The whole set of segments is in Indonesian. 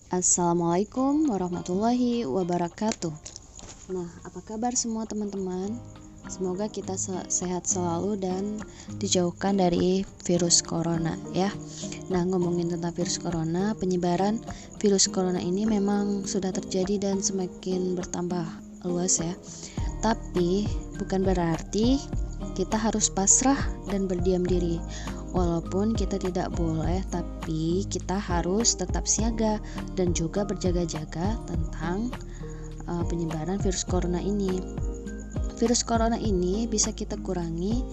Assalamualaikum warahmatullahi wabarakatuh. Nah, apa kabar semua teman-teman? Semoga kita sehat selalu dan dijauhkan dari virus corona ya. Nah, ngomongin tentang virus corona, penyebaran virus corona ini memang sudah terjadi dan semakin bertambah luas ya. Tapi bukan berarti kita harus pasrah dan berdiam diri. Walaupun kita tidak boleh, tapi kita harus tetap siaga dan juga berjaga-jaga tentang penyebaran virus corona ini. Virus corona ini bisa kita kurangi.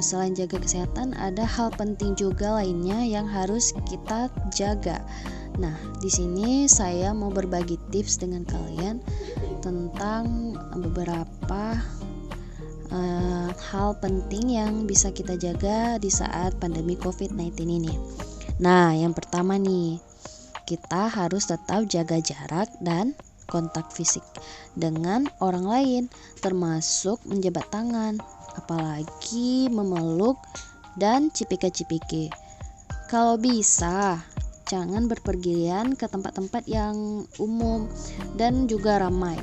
Selain jaga kesehatan, ada hal penting juga lainnya yang harus kita jaga. Nah, di sini saya mau berbagi tips dengan kalian tentang beberapa hal penting yang bisa kita jaga di saat pandemi COVID-19 ini. Nah, yang pertama nih, kita harus tetap jaga jarak dan kontak fisik dengan orang lain, termasuk menjabat tangan, apalagi memeluk dan cipika-cipiki. Kalau bisa, jangan berpergian ke tempat-tempat yang umum dan juga ramai.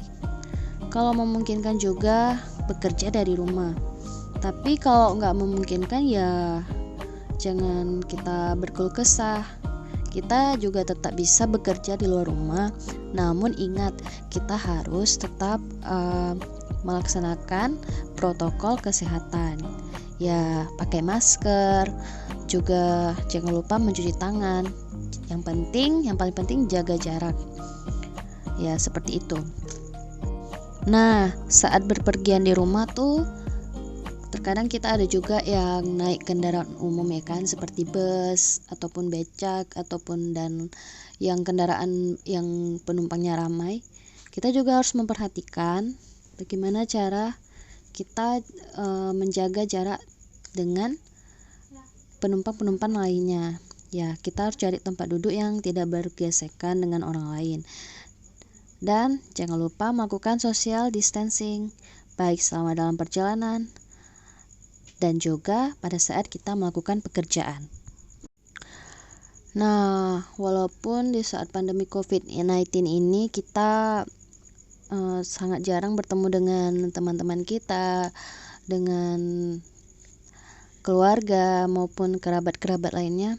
Kalau memungkinkan juga bekerja dari rumah. Tapi kalau nggak memungkinkan ya jangan kita berkeluh kesah. Kita juga tetap bisa bekerja di luar rumah. Namun ingat, kita harus tetap melaksanakan protokol kesehatan. Ya, pakai masker, juga jangan lupa mencuci tangan. Yang paling penting jaga jarak. Ya, seperti itu. Nah, saat berpergian di rumah tuh terkadang kita ada juga yang naik kendaraan umum ya kan, seperti bus ataupun becak ataupun dan yang kendaraan yang penumpangnya ramai. Kita juga harus memperhatikan bagaimana cara kita menjaga jarak dengan penumpang-penumpang lainnya. Ya, kita harus cari tempat duduk yang tidak bergesekan dengan orang lain. Dan jangan lupa melakukan social distancing, baik selama dalam perjalanan dan juga pada saat kita melakukan pekerjaan. Nah, walaupun di saat pandemi COVID-19 ini kita sangat jarang bertemu dengan teman-teman kita, dengan keluarga maupun kerabat-kerabat lainnya,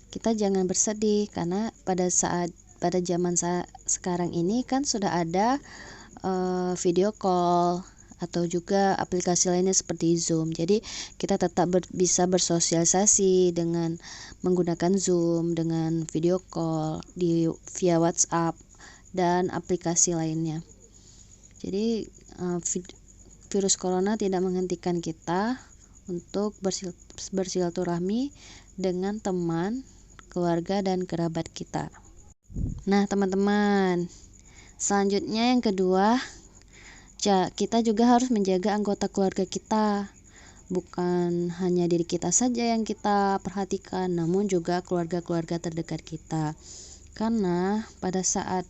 kita jangan bersedih karena pada zaman sekarang ini kan sudah ada video call atau juga aplikasi lainnya seperti Zoom. Jadi kita tetap bisa bersosialisasi dengan menggunakan Zoom, dengan video call via WhatsApp dan aplikasi lainnya. Jadi virus corona tidak menghentikan kita untuk bersilaturahmi dengan teman, keluarga dan kerabat kita. Nah, teman-teman, selanjutnya yang kedua, kita juga harus menjaga anggota keluarga kita. Bukan hanya diri kita saja yang kita perhatikan, namun juga keluarga-keluarga terdekat kita. Karena pada saat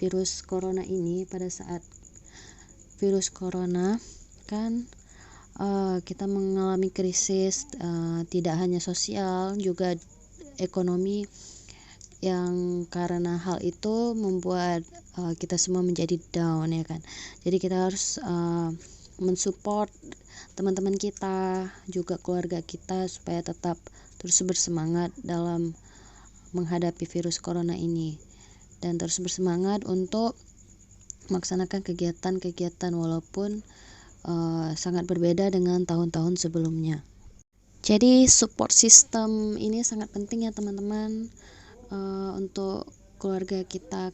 virus corona kan kita mengalami krisis, tidak hanya sosial, juga ekonomi, yang karena hal itu membuat kita semua menjadi down ya kan. Jadi kita harus mensupport teman-teman kita, juga keluarga kita supaya tetap terus bersemangat dalam menghadapi virus corona ini dan terus bersemangat untuk melaksanakan kegiatan-kegiatan walaupun sangat berbeda dengan tahun-tahun sebelumnya. Jadi support system ini sangat penting ya teman-teman, untuk keluarga kita,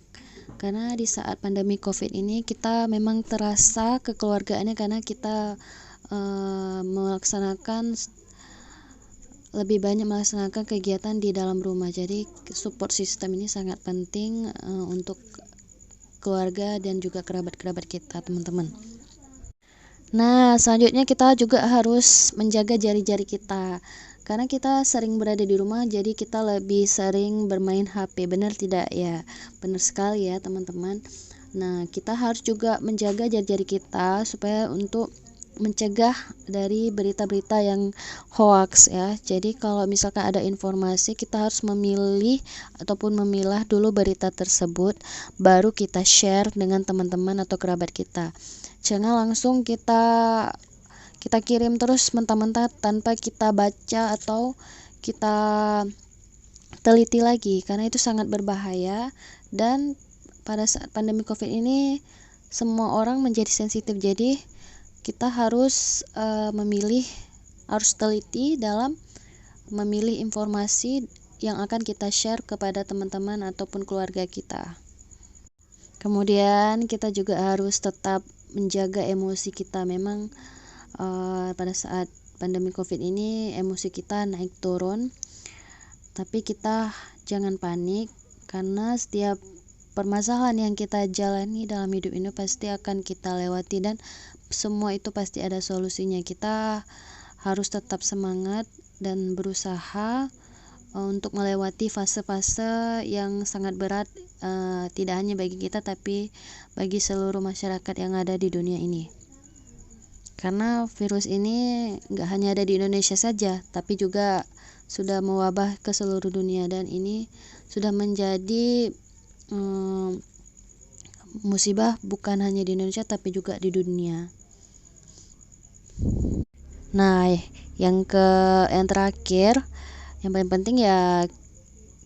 karena di saat pandemi COVID ini kita memang terasa kekeluargaannya karena kita lebih banyak melaksanakan kegiatan di dalam rumah. Jadi support system ini sangat penting untuk keluarga dan juga kerabat-kerabat kita, teman-teman. Nah, selanjutnya kita juga harus menjaga jari-jari kita. Karena kita sering berada di rumah, jadi kita lebih sering bermain HP. Benar tidak ya? Benar sekali ya teman-teman. Nah, kita harus juga menjaga jari-jari kita supaya untuk mencegah dari berita-berita yang hoax ya. Jadi kalau misalkan ada informasi, kita harus memilih ataupun memilah dulu berita tersebut, baru kita share dengan teman-teman atau kerabat kita. Jangan langsung kita kirim terus mentah-mentah tanpa kita baca atau kita teliti lagi, karena itu sangat berbahaya. Dan pada saat pandemi COVID ini semua orang menjadi sensitif, jadi kita harus harus teliti dalam memilih informasi yang akan kita share kepada teman-teman ataupun keluarga kita. Kemudian kita juga harus tetap menjaga emosi kita. Memang pada saat pandemi COVID ini emosi kita naik turun, tapi kita jangan panik, karena setiap permasalahan yang kita jalani dalam hidup ini pasti akan kita lewati, dan semua itu pasti ada solusinya. Kita harus tetap semangat dan berusaha untuk melewati fase-fase yang sangat berat, tidak hanya bagi kita tapi bagi seluruh masyarakat yang ada di dunia ini. Karena virus ini nggak hanya ada di Indonesia saja, tapi juga sudah mewabah ke seluruh dunia, dan ini sudah menjadi musibah bukan hanya di Indonesia tapi juga di dunia. Nah, yang terakhir, yang paling penting ya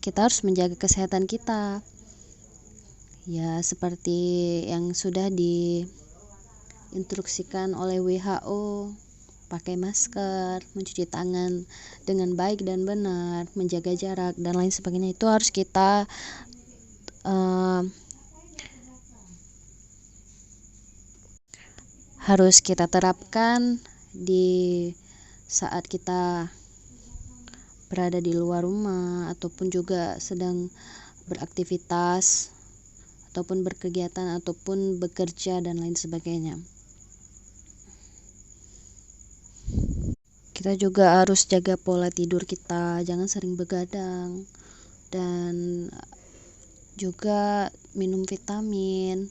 kita harus menjaga kesehatan kita. Ya, seperti yang sudah diinstruksikan oleh WHO, pakai masker, mencuci tangan dengan baik dan benar, menjaga jarak dan lain sebagainya, itu harus kita terapkan di saat kita berada di luar rumah ataupun juga sedang beraktivitas ataupun berkegiatan ataupun bekerja dan lain sebagainya. Kita juga harus jaga pola tidur kita, jangan sering begadang, dan juga minum vitamin,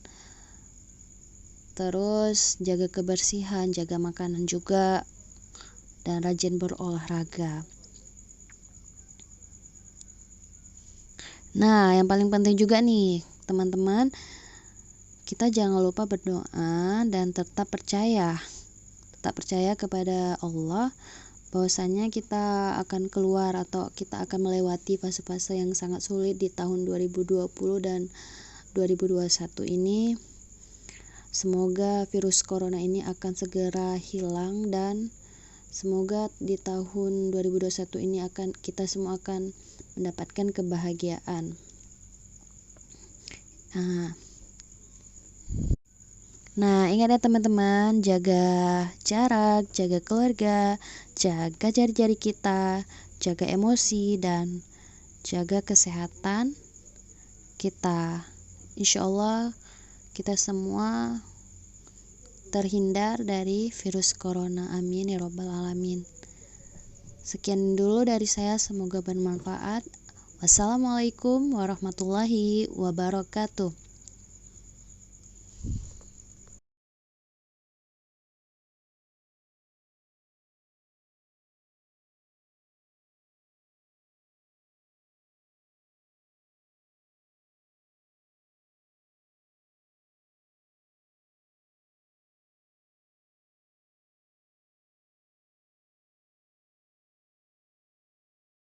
terus jaga kebersihan, jaga makanan juga, dan rajin berolahraga. Nah, yang paling penting juga nih teman-teman, kita jangan lupa berdoa dan tetap percaya kepada Allah bahwasanya kita akan keluar atau kita akan melewati fase-fase yang sangat sulit di tahun 2020 dan 2021 ini. Semoga virus corona ini akan segera hilang, dan semoga di tahun 2021 ini kita semua akan mendapatkan kebahagiaan. Nah, ingat ya teman-teman, jaga jarak, jaga keluarga, jaga jari-jari kita, jaga emosi, dan jaga kesehatan kita. Insya Allah kita semua terhindar dari virus corona. Amin ya robbal alamin. Sekian dulu dari saya, semoga bermanfaat. Wassalamualaikum warahmatullahi wabarakatuh.